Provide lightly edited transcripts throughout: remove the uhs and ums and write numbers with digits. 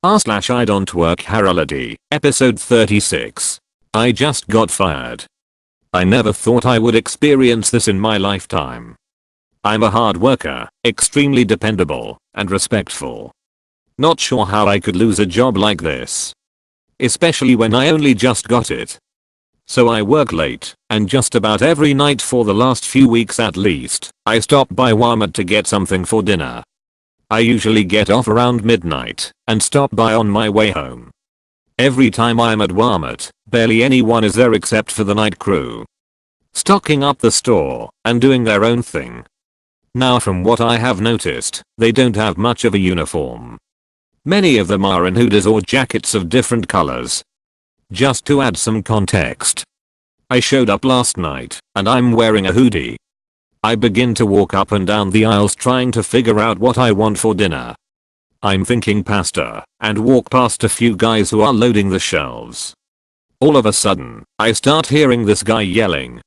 r/IDontWorkHereLady, episode 36. I just got fired. I never thought I would experience this in my lifetime. I'm a hard worker, extremely dependable, and respectful. Not sure how I could lose a job like this. Especially when I only just got it. So I work late, and just about every night for the last few weeks at least, I stop by Walmart to get something for dinner. I usually get off around midnight and stop by on my way home. Every time I'm at Walmart, barely anyone is there except for the night crew. Stocking up the store and doing their own thing. Now from what I have noticed, they don't have much of a uniform. Many of them are in hoodies or jackets of different colors. Just to add some context. I showed up last night and I'm wearing a hoodie. I begin to walk up and down the aisles trying to figure out what I want for dinner. I'm thinking pasta and walk past a few guys who are loading the shelves. All of a sudden, I start hearing this guy yelling.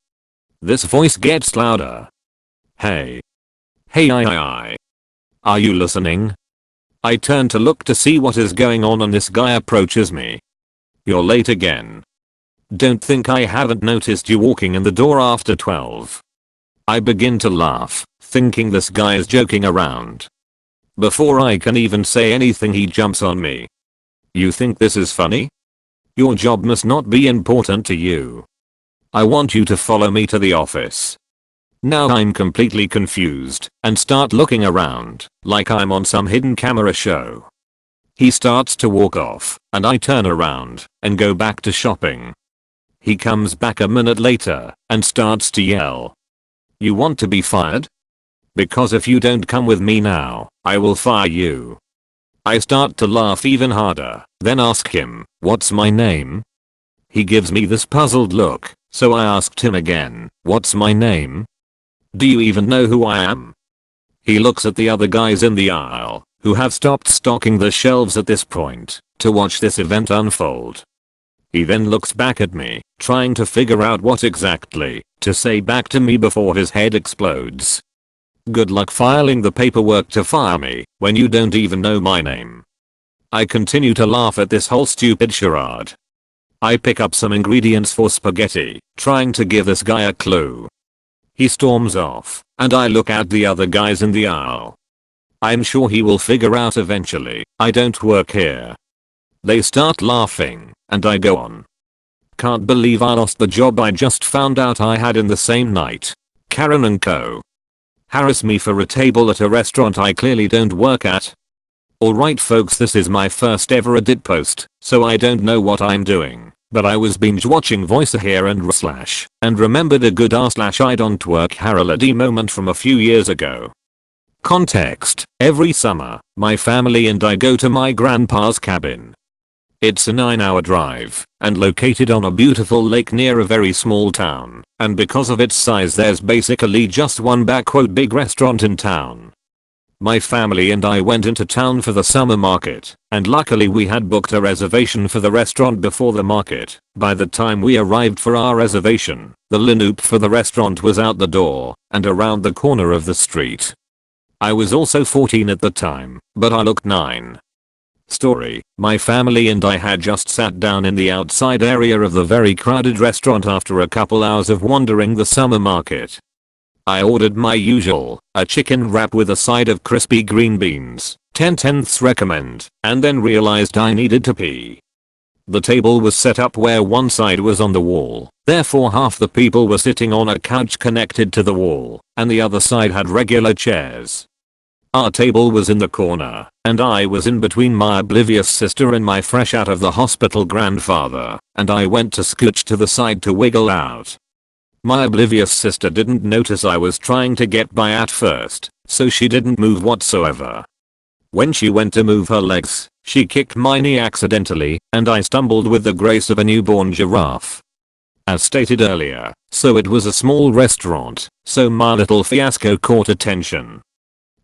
This voice gets louder. Hey. Hey, I. Are you listening? I turn to look to see what is going on and this guy approaches me. You're late again. Don't think I haven't noticed you walking in the door after 12. I begin to laugh, thinking this guy is joking around. Before I can even say anything, he jumps on me. You think this is funny? Your job must not be important to you. I want you to follow me to the office. Now I'm completely confused and start looking around like I'm on some hidden camera show. He starts to walk off and I turn around and go back to shopping. He comes back a minute later and starts to yell. You want to be fired? Because if you don't come with me now, I will fire you. I start to laugh even harder, then ask him, what's my name? He gives me this puzzled look, so I asked him again, what's my name? Do you even know who I am? He looks at the other guys in the aisle, who have stopped stocking the shelves at this point, to watch this event unfold. He then looks back at me, trying to figure out what exactly to say back to me before his head explodes. Good luck filing the paperwork to fire me when you don't even know my name. I continue to laugh at this whole stupid charade. I pick up some ingredients for spaghetti, trying to give this guy a clue. He storms off, and I look at the other guys in the aisle. I'm sure he will figure out eventually, I don't work here. They start laughing, and I go on. Can't believe I lost the job I just found out I had in the same night. Karen & Co. Harass me for a table at a restaurant I clearly don't work at. Alright folks, this is my first ever Reddit post, so I don't know what I'm doing, but I was binge watching Voice here and remembered a good r/IDontWorkHereLady moment from a few years ago. Context: every summer, my family and I go to my grandpa's cabin. It's a 9-hour drive and located on a beautiful lake near a very small town, and because of its size there's basically just one big restaurant in town. My family and I went into town for the summer market, and luckily we had booked a reservation for the restaurant before the market. By the time we arrived for our reservation, the lineup for the restaurant was out the door and around the corner of the street. I was also 14 at the time, but I looked 9. Story: my family and I had just sat down in the outside area of the very crowded restaurant after a couple hours of wandering the summer market. I ordered my usual, a chicken wrap with a side of crispy green beans, 10/10 recommend, and then realized I needed to pee. The table was set up where one side was on the wall, therefore half the people were sitting on a couch connected to the wall, and the other side had regular chairs. Our table was in the corner, and I was in between my oblivious sister and my fresh out of the hospital grandfather, and I went to scooch to the side to wiggle out. My oblivious sister didn't notice I was trying to get by at first, so she didn't move whatsoever. When she went to move her legs, she kicked my knee accidentally, and I stumbled with the grace of a newborn giraffe. As stated earlier, so it was a small restaurant, so my little fiasco caught attention.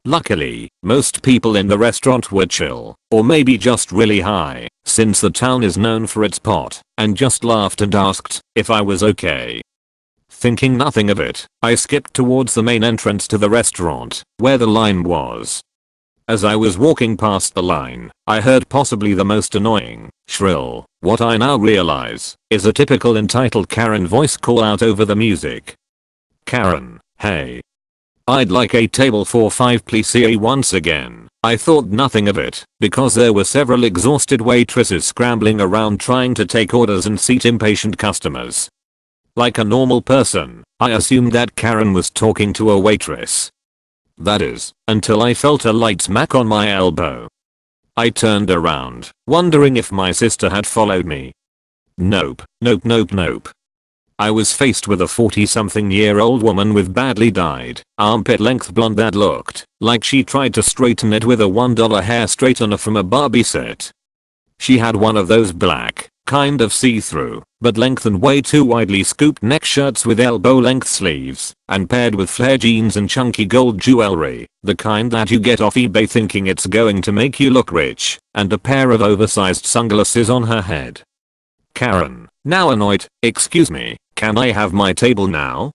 Luckily, most people in the restaurant were chill, or maybe just really high, since the town is known for its pot, and just laughed and asked if I was okay. Thinking nothing of it, I skipped towards the main entrance to the restaurant, where the line was. As I was walking past the line, I heard possibly the most annoying, shrill, what I now realize is a typical entitled Karen voice call out over the music. Karen, hey. I'd like a table for 5 please. Once again, I thought nothing of it because there were several exhausted waitresses scrambling around trying to take orders and seat impatient customers. Like a normal person, I assumed that Karen was talking to a waitress. That is, until I felt a light smack on my elbow. I turned around, wondering if my sister had followed me. Nope. I was faced with a 40-something-year-old woman with badly dyed, armpit-length blonde that looked like she tried to straighten it with a $1 hair straightener from a Barbie set. She had one of those black, kind of see-through, but lengthened way too widely scooped neck shirts with elbow-length sleeves, and paired with flare jeans and chunky gold jewelry, the kind that you get off eBay thinking it's going to make you look rich, and a pair of oversized sunglasses on her head. Karen, now annoyed, excuse me, can I have my table now?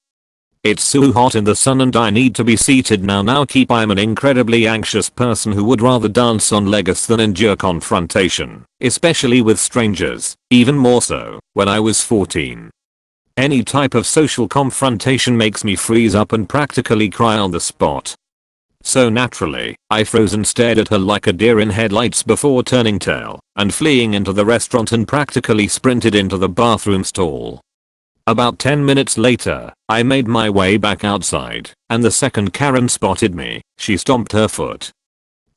It's so hot in the sun and I need to be seated now keep. I'm an incredibly anxious person who would rather dance on Legos than endure confrontation, especially with strangers, even more so when I was 14. Any type of social confrontation makes me freeze up and practically cry on the spot. So naturally, I froze and stared at her like a deer in headlights before turning tail and fleeing into the restaurant and practically sprinted into the bathroom stall. About 10 minutes later, I made my way back outside, and the second Karen spotted me, she stomped her foot.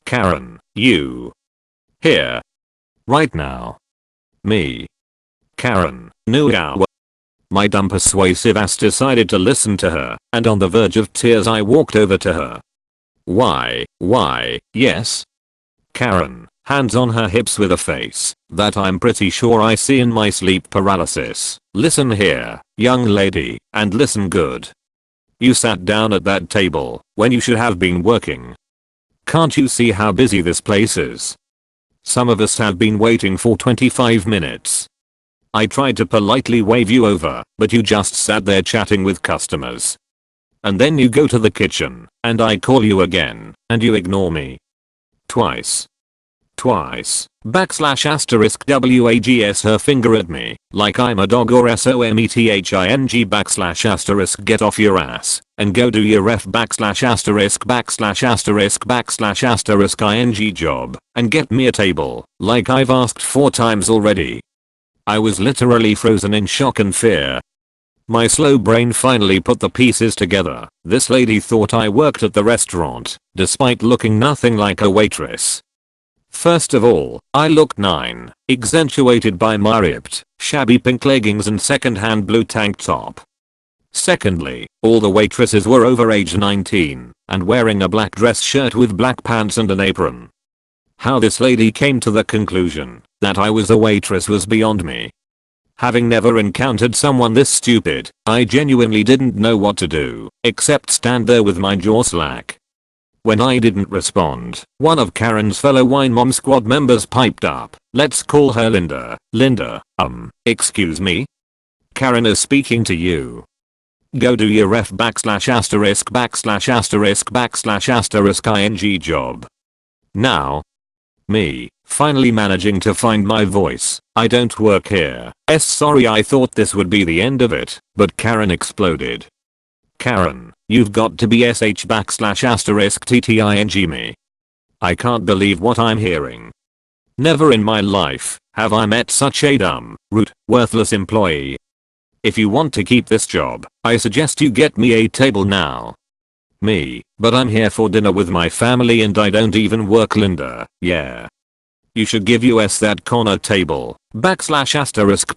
Karen, you. Here. Right now. Me. Karen, no. My dumb persuasive ass decided to listen to her, and on the verge of tears I walked over to her. Why, yes? Karen, hands on her hips with a face that I'm pretty sure I see in my sleep paralysis. Listen here, young lady, and listen good. You sat down at that table when you should have been working. Can't you see how busy this place is? Some of us have been waiting for 25 minutes. I tried to politely wave you over, but you just sat there chatting with customers. And then you go to the kitchen, and I call you again, and you ignore me. Twice. \wags her finger at me, like I'm a dog or SOMETHING \. Get off your ass, and go do your ref \. ***ing job, and get me a table, like I've asked 4 times already. I was literally frozen in shock and fear. My slow brain finally put the pieces together. This lady thought I worked at the restaurant, despite looking nothing like a waitress. First of all, I looked 9, accentuated by my ripped, shabby pink leggings and second-hand blue tank top. Secondly, all the waitresses were over age 19 and wearing a black dress shirt with black pants and an apron. How this lady came to the conclusion that I was a waitress was beyond me. Having never encountered someone this stupid, I genuinely didn't know what to do except stand there with my jaw slack. When I didn't respond, one of Karen's fellow Wine Mom Squad members piped up. Let's call her Linda. Linda, excuse me? Karen is speaking to you. Go do your ref ****************************** ing job. Now. Me, finally managing to find my voice. I don't work here. Sorry, I thought this would be the end of it, but Karen exploded. Karen, you've got to be ********************************************************************************************************************8 Never in my life have I met such a dumb, rude, worthless employee. If you want to keep this job, I suggest you get me a table now. Me, but I'm here for dinner with my family and I don't even work. Linda, yeah. You should give us that corner table, ***************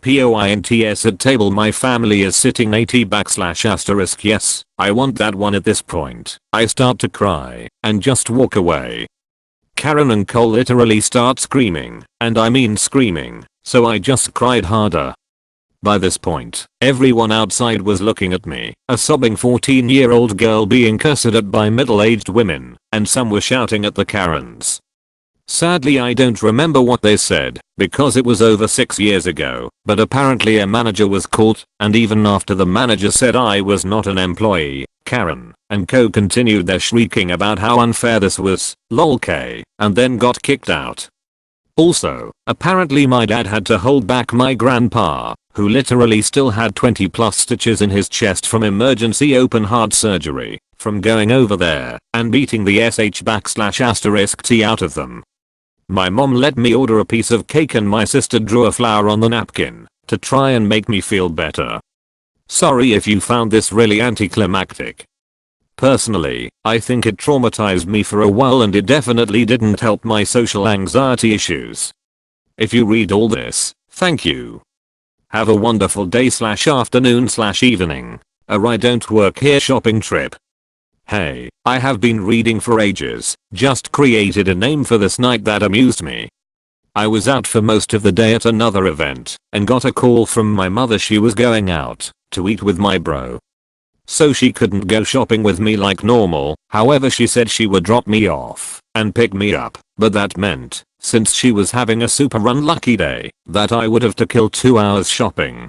points at table my family is sitting ********* yes, I want that one at this point. I start to cry and just walk away. Karen and Cole literally start screaming, and I mean screaming, so I just cried harder. By this point, everyone outside was looking at me, a sobbing 14-year-old girl being cursed at by middle-aged women, and some were shouting at the Karens. Sadly I don't remember what they said, because it was over 6 years ago, but apparently a manager was called, and even after the manager said I was not an employee, Karen and co continued their shrieking about how unfair this was, lol-k, and then got kicked out. Also, apparently my dad had to hold back my grandpa, who literally still had 20 plus stitches in his chest from emergency open heart surgery, from going over there and beating the sh**t out of them. My mom let me order a piece of cake and my sister drew a flower on the napkin to try and make me feel better. Sorry if you found this really anticlimactic. Personally, I think it traumatized me for a while and it definitely didn't help my social anxiety issues. If you read all this, thank you. Have a wonderful day/afternoon/evening. I don't work here shopping trip. Hey, I have been reading for ages, just created a name for this night that amused me. I was out for most of the day at another event and got a call from my mother she was going out to eat with my bro. So she couldn't go shopping with me like normal, however she said she would drop me off and pick me up, but that meant, since she was having a super unlucky day, that I would have to kill 2 hours shopping.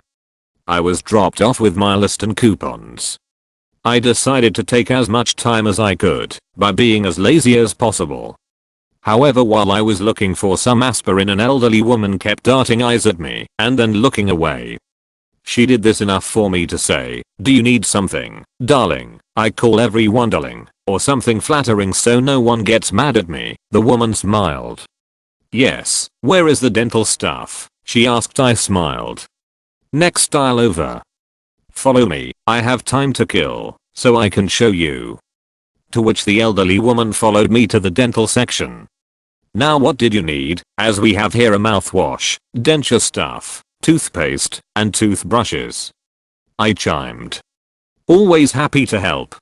I was dropped off with my list and coupons. I decided to take as much time as I could by being as lazy as possible. However, while I was looking for some aspirin, an elderly woman kept darting eyes at me and then looking away. She did this enough for me to say, "Do you need something, darling? I call everyone darling," or something flattering so no one gets mad at me. The woman smiled. "Yes, where is the dental stuff?" she asked. I smiled. "Next aisle over. Follow me, I have time to kill, so I can show you." To which the elderly woman followed me to the dental section. "Now what did you need, as we have here a mouthwash, denture stuff, toothpaste, and toothbrushes?" I chimed. "Always happy to help."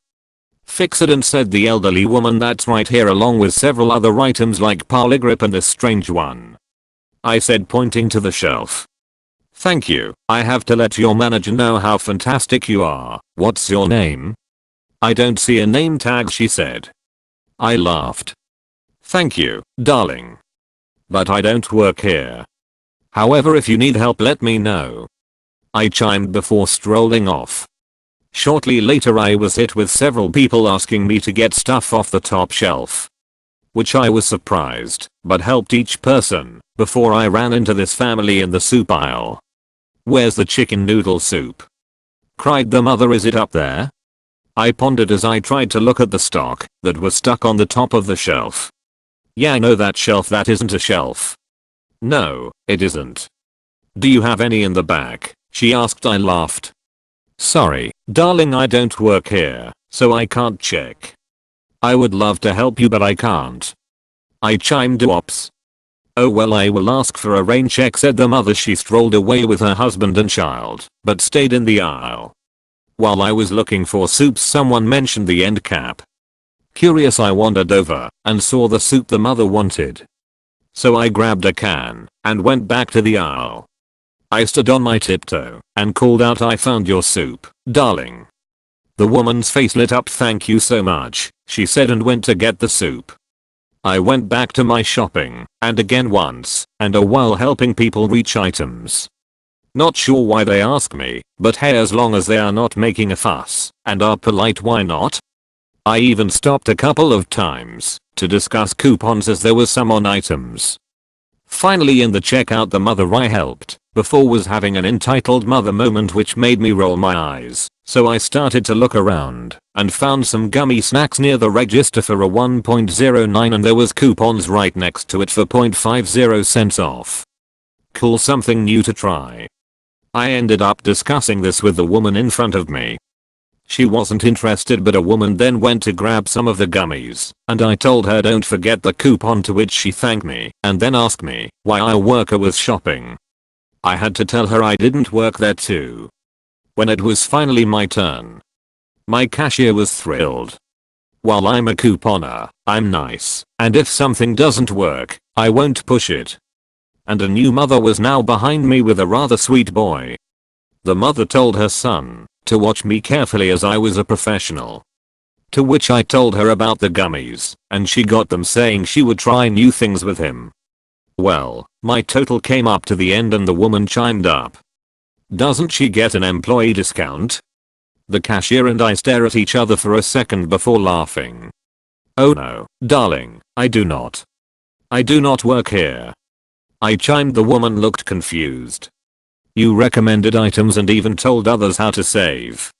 "Fix it," and said the elderly woman. "That's right here, along with several other items like Poligrip and this strange one," I said, pointing to the shelf. "Thank you, I have to let your manager know how fantastic you are. What's your name?" "I don't see a name tag," she said. I laughed. "Thank you, darling. But I don't work here. However, if you need help, let me know," I chimed before strolling off. Shortly later I was hit with several people asking me to get stuff off the top shelf, which I was surprised, but helped each person before I ran into this family in the soup aisle. "Where's the chicken noodle soup?" cried the mother. "Is it up there?" I pondered as I tried to look at the stock that was stuck on the top of the shelf. "Yeah, no, that shelf, that isn't a shelf." "No, it isn't." "Do you have any in the back?" she asked. I laughed. "Sorry, darling, I don't work here, so I can't check. I would love to help you, but I can't." I chimed. "Whoops." "Oh well, I will ask for a rain check," said the mother. She strolled away with her husband and child, but stayed in the aisle. While I was looking for soups, someone mentioned the end cap. Curious, I wandered over and saw the soup the mother wanted. So I grabbed a can and went back to the aisle. I stood on my tiptoe and called out, "I found your soup, darling." The woman's face lit up. "Thank you so much," she said, and went to get the soup. I went back to my shopping, and again once and a while helping people reach items. Not sure why they ask me, but hey, as long as they are not making a fuss and are polite, why not? I even stopped a couple of times to discuss coupons as there was some on items. Finally, in the checkout, the mother I helped before was having an entitled mother moment which made me roll my eyes. So I started to look around and found some gummy snacks near the register for a 1.09, and there was coupons right next to it for 0.50 cents off. Cool, something new to try. I ended up discussing this with the woman in front of me. She wasn't interested, but a woman then went to grab some of the gummies, and I told her don't forget the coupon, to which she thanked me and then asked me why I work with shopping. I had to tell her I didn't work there too. When it was finally my turn, my cashier was thrilled. While I'm a couponer, I'm nice, and if something doesn't work, I won't push it. And a new mother was now behind me with a rather sweet boy. The mother told her son to watch me carefully as I was a professional. To which I told her about the gummies, and she got them saying she would try new things with him. Well, my total came up to the end and the woman chimed up. Doesn't she get an employee discount? The cashier and I stare at each other for a second before laughing. Oh no, darling, I do not. I do not work here. I chimed. The woman looked confused. You recommended items and even told others how to save.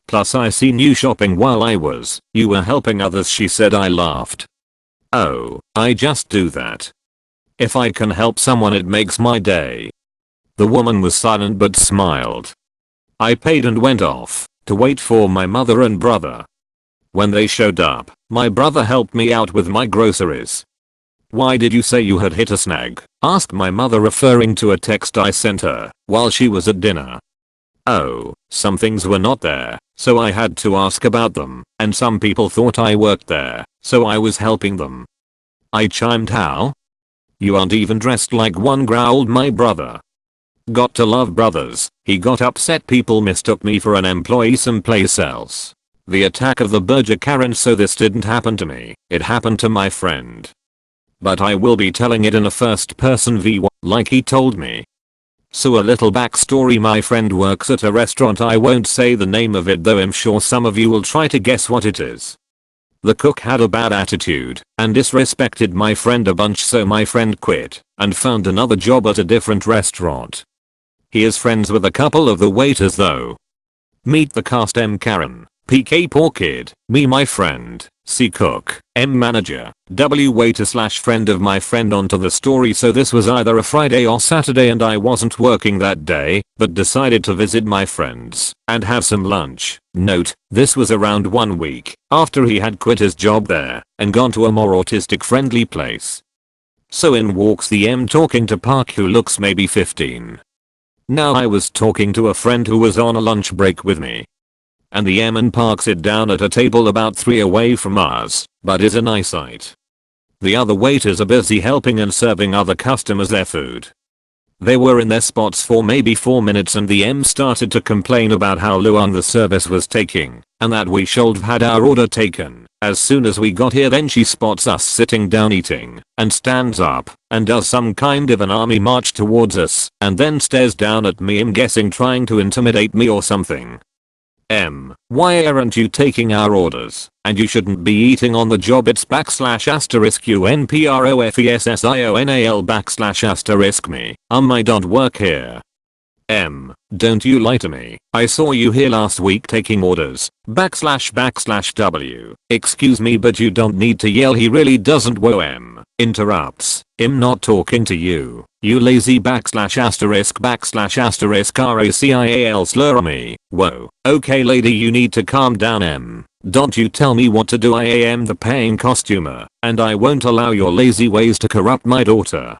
Plus I seen you shopping while you were helping others, she said. I laughed. Oh, I just do that. If I can help someone it makes my day. The woman was silent but smiled. I paid and went off to wait for my mother and brother. When they showed up, my brother helped me out with my groceries. Why did you say you had hit a snag? Asked my mother, referring to a text I sent her while she was at dinner. Oh, some things were not there, so I had to ask about them, and some people thought I worked there, so I was helping them. I chimed. How? You aren't even dressed like one, growled my brother. Got to love brothers. He got upset people mistook me for an employee someplace else. The attack of the Burger Karen. So this didn't happen to me, it happened to my friend. But I will be telling it in a first person view like he told me. So a little backstory, my friend works at a restaurant. I won't say the name of it though I'm sure some of you will try to guess what it is. The cook had a bad attitude and disrespected my friend a bunch, so my friend quit and found another job at a different restaurant. He is friends with a couple of the waiters though. Meet the cast: M Karen, PK poor kid, me my friend, C cook, M manager, W waiter / friend of my friend. Onto the story. So this was either a Friday or Saturday and I wasn't working that day, but decided to visit my friends and have some lunch. Note, this was around 1 week after he had quit his job there and gone to a more autistic friendly place. So in walks the M talking to Park, who looks maybe 15. Now I was talking to a friend who was on a lunch break with me. And the M and Park sit down at a table about 3 away from us, but is in eyesight. The other waiters are busy helping and serving other customers their food. They were in their spots for maybe 4 minutes and the M started to complain about how long the service was taking and that we should have had our order taken as soon as we got here. Then she spots us sitting down eating and stands up and does some kind of an army march towards us and then stares down at me. I'm guessing trying to intimidate me or something. M, why aren't you taking our orders? And you shouldn't be eating on the job. It's / UNPROFESSIONAL / me. I don't work here. M, don't you lie to me. I saw you here last week taking orders. / W. Excuse me, but you don't need to yell. He really doesn't. Whoa. M interrupts. I'm not talking to you. You lazy / ROCIAL slur me. Whoa. Okay lady, you need to calm down. M, don't you tell me what to do. I am the paying customer and I won't allow your lazy ways to corrupt my daughter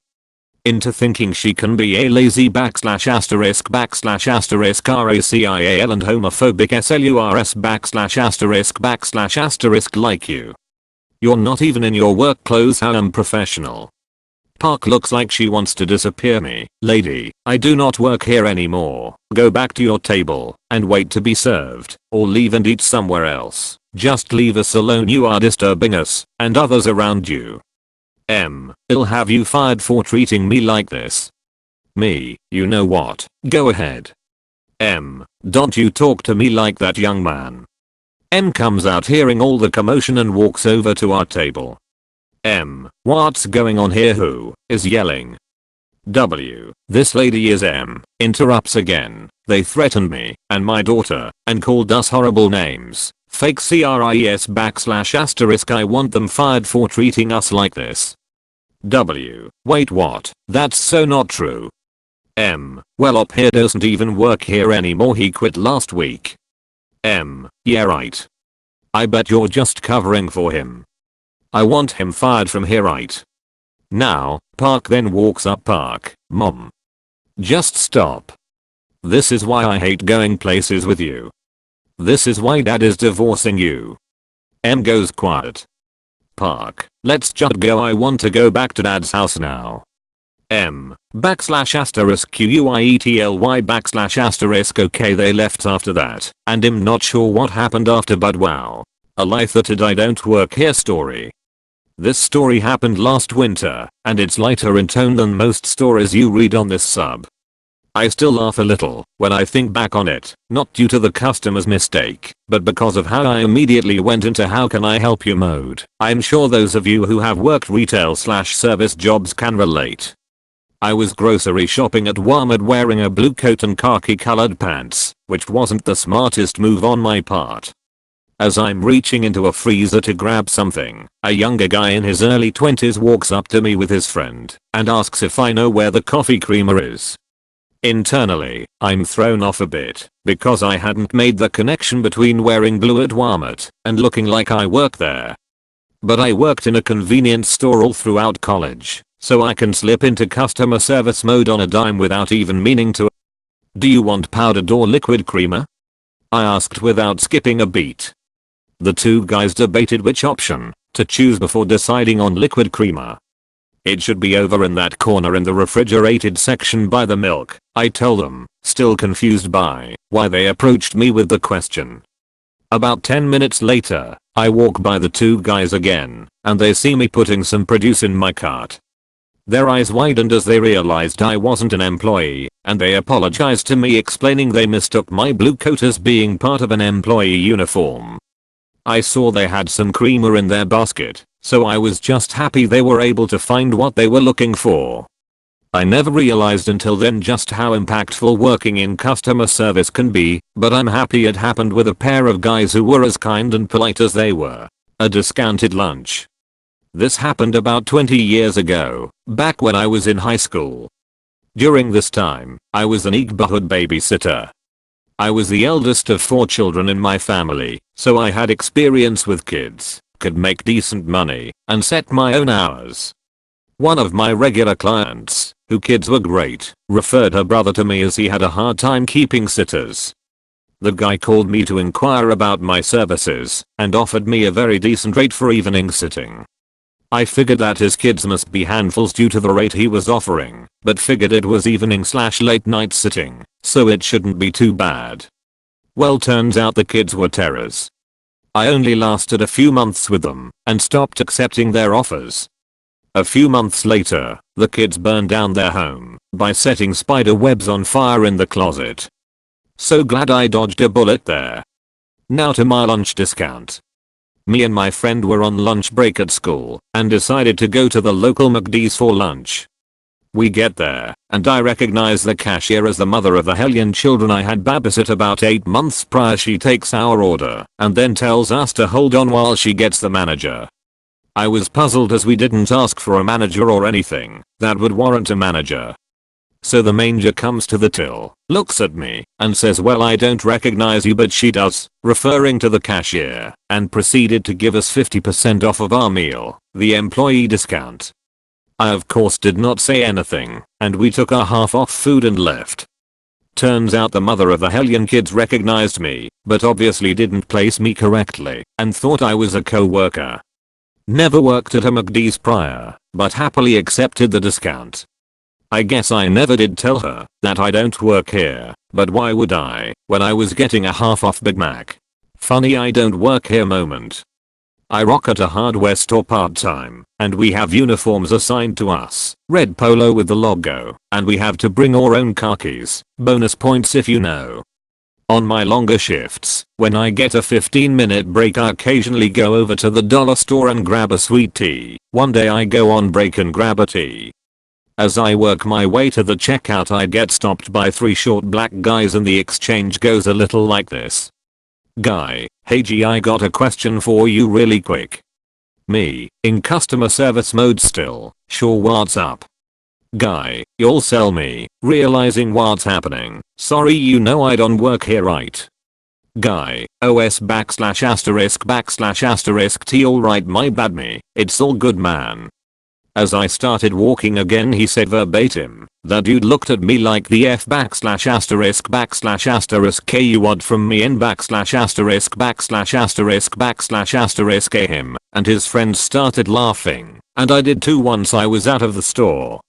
into thinking she can be a lazy / ROCIAL and homophobic SLURS / like you. You're not even in your work clothes. How unprofessional. Park looks like she wants to disappear me. Lady, I do not work here anymore. Go back to your table and wait to be served, or leave and eat somewhere else. Just leave us alone. You are disturbing us and others around you. M, I'll have you fired for treating me like this. Me, you know what, go ahead. M, don't you talk to me like that, young man. M comes out hearing all the commotion and walks over to our table. M, what's going on here? Who is yelling? W, this lady is. M interrupts again. They threatened me and my daughter and called us horrible names. Fake CRIES / I want them fired for treating us like this. W, wait, what? That's so not true. M, well, up here doesn't even work here anymore. He quit last week. M, yeah right. I bet you're just covering for him. I want him fired from here right now. Park then walks up. Park, mom. Just stop. This is why I hate going places with you. This is why dad is divorcing you. M goes quiet. Park, let's just go. I want to go back to dad's house now. M, / QUIETLY / okay, they left after that and I'm not sure what happened after, but wow. A lighthearted I don't work here story. This story happened last winter, and it's lighter in tone than most stories you read on this sub. I still laugh a little when I think back on it, not due to the customer's mistake, but because of how I immediately went into how can I help you mode. I'm sure those of you who have worked retail/service jobs can relate. I was grocery shopping at Walmart wearing a blue coat and khaki colored pants, which wasn't the smartest move on my part. As I'm reaching into a freezer to grab something, a younger guy in his early 20s walks up to me with his friend and asks if I know where the coffee creamer is. Internally, I'm thrown off a bit because I hadn't made the connection between wearing blue at Walmart and looking like I work there. But I worked in a convenience store all throughout college, so I can slip into customer service mode on a dime without even meaning to. Do you want powdered or liquid creamer? I asked without skipping a beat. The two guys debated which option to choose before deciding on liquid creamer. It should be over in that corner in the refrigerated section by the milk, I told them, still confused by why they approached me with the question. About 10 minutes later, I walk by the two guys again, and they see me putting some produce in my cart. Their eyes widened as they realized I wasn't an employee, and they apologized to me explaining they mistook my blue coat as being part of an employee uniform. I saw they had some creamer in their basket, so I was just happy they were able to find what they were looking for. I never realized until then just how impactful working in customer service can be, but I'm happy it happened with a pair of guys who were as kind and polite as they were. A discounted lunch. This happened about 20 years ago, back when I was in high school. During this time, I was a neighborhood babysitter. I was the eldest of 4 children in my family, so I had experience with kids, could make decent money, and set my own hours. One of my regular clients, whose kids were great, referred her brother to me as he had a hard time keeping sitters. The guy called me to inquire about my services, and offered me a very decent rate for evening sitting. I figured that his kids must be handfuls due to the rate he was offering, but figured it was evening/late night sitting, so it shouldn't be too bad. Well, turns out the kids were terrors. I only lasted a few months with them and stopped accepting their offers. A few months later, the kids burned down their home by setting spider webs on fire in the closet. So glad I dodged a bullet there. Now to my lunch discount. Me and my friend were on lunch break at school and decided to go to the local McD's for lunch. We get there, and I recognize the cashier as the mother of the hellion children I had babysat about 8 months prior. She takes our order and then tells us to hold on while she gets the manager. I was puzzled as we didn't ask for a manager or anything that would warrant a manager. So the manager comes to the till, looks at me, and says, "Well, I don't recognize you, but she does," referring to the cashier, and proceeded to give us 50% off of our meal, the employee discount. I of course did not say anything, and we took our half off food and left. Turns out the mother of the hellion kids recognized me, but obviously didn't place me correctly, and thought I was a co-worker. Never worked at a McD's prior, but happily accepted the discount. I guess I never did tell her that I don't work here, but why would I, when I was getting a half off Big Mac? Funny I don't work here moment. I rock at a hardware store part-time, and we have uniforms assigned to us, red polo with the logo, and we have to bring our own khakis, bonus points if you know. On my longer shifts, when I get a 15-minute break, I occasionally go over to the dollar store and grab a sweet tea. One day I go on break and grab a tea. As I work my way to the checkout, I get stopped by 3 short black guys, and the exchange goes a little like this. Guy: "Hey G, I got a question for you really quick." Me, in customer service mode still, "Sure, what's up?" Guy: "You'll sell me," realizing what's happening. "Sorry, you know I don't work here, right?" Guy: "OS \\T alright, my bad me, it's all good man." As I started walking again, he said verbatim, "That dude looked at me like the ****K you odd from me in ****A him," and his friends started laughing, and I did too once I was out of the store.